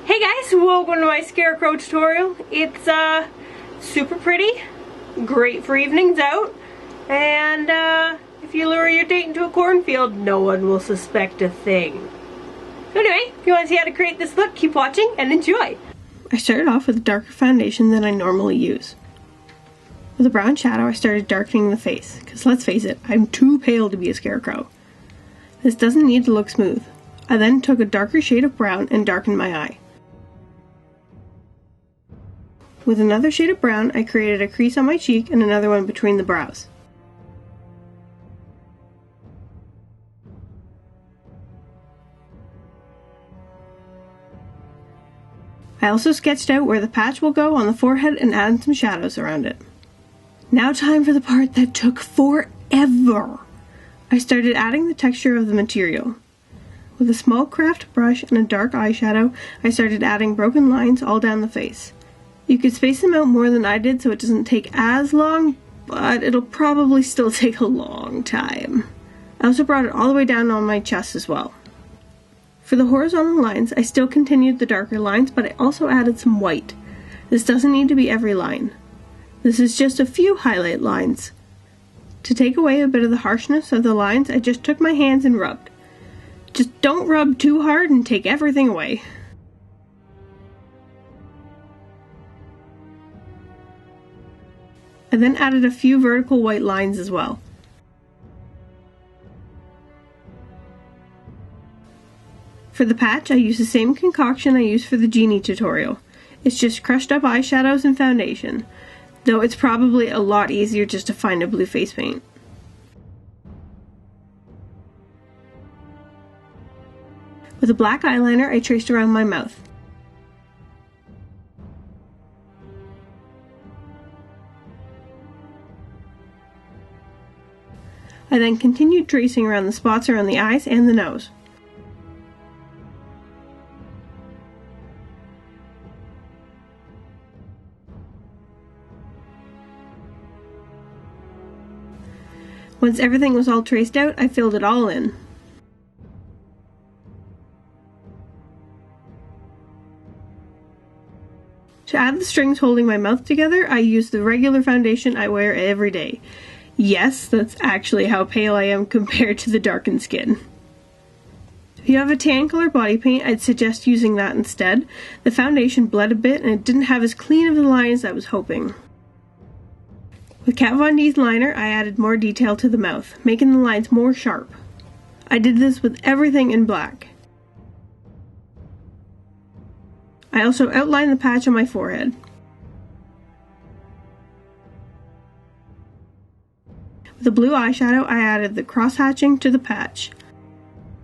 Hey guys, welcome to my Scarecrow tutorial. It's super pretty, great for evenings out, and if you lure your date into a cornfield, no one will suspect a thing. So anyway, if you want to see how to create this look, keep watching and enjoy. I started off with a darker foundation than I normally use. With a brown shadow, I started darkening the face, because let's face it, I'm too pale to be a scarecrow. This doesn't need to look smooth. I then took a darker shade of brown and darkened my eye. With another shade of brown, I created a crease on my cheek and another one between the brows. I also sketched out where the patch will go on the forehead and added some shadows around it. Now time for the part that took forever! I started adding the texture of the material. With a small craft brush and a dark eyeshadow, I started adding broken lines all down the face. You could space them out more than I did so it doesn't take as long, but it'll probably still take a long time. I also brought it all the way down on my chest as well. For the horizontal lines, I still continued the darker lines, but I also added some white. This doesn't need to be every line. This is just a few highlight lines. To take away a bit of the harshness of the lines, I just took my hands and rubbed. Just don't rub too hard and take everything away. I then added a few vertical white lines as well. For the patch, I used the same concoction I used for the genie tutorial. It's just crushed up eyeshadows and foundation, though it's probably a lot easier just to find a blue face paint. With a black eyeliner, I traced around my mouth. I then continued tracing around the spots around the eyes and the nose. Once everything was all traced out, I filled it all in. To add the strings holding my mouth together, I used the regular foundation I wear every day. Yes, that's actually how pale I am compared to the darkened skin. If you have a tan color body paint, I'd suggest using that instead. The foundation bled a bit and it didn't have as clean of a line as I was hoping. With Kat Von D's liner, I added more detail to the mouth, making the lines more sharp. I did this with everything in black. I also outlined the patch on my forehead. With a blue eyeshadow, I added the cross-hatching to the patch.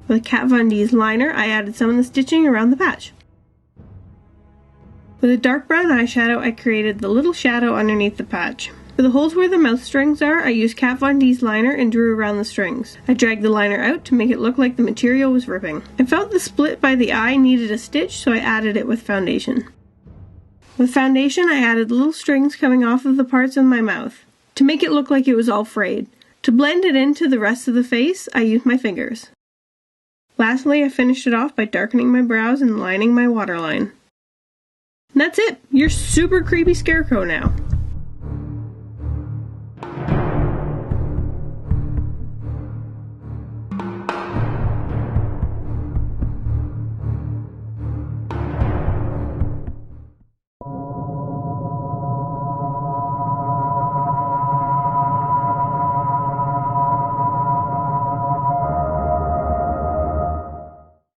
With Kat Von D's liner, I added some of the stitching around the patch. With a dark brown eyeshadow, I created the little shadow underneath the patch. For the holes where the mouth strings are, I used Kat Von D's liner and drew around the strings. I dragged the liner out to make it look like the material was ripping. I felt the split by the eye needed a stitch, so I added it with foundation. With foundation, I added little strings coming off of the parts of my mouth, to make it look like it was all frayed. To blend it into the rest of the face, I used my fingers. Lastly, I finished it off by darkening my brows and lining my waterline. And that's it! You're super creepy Scarecrow now.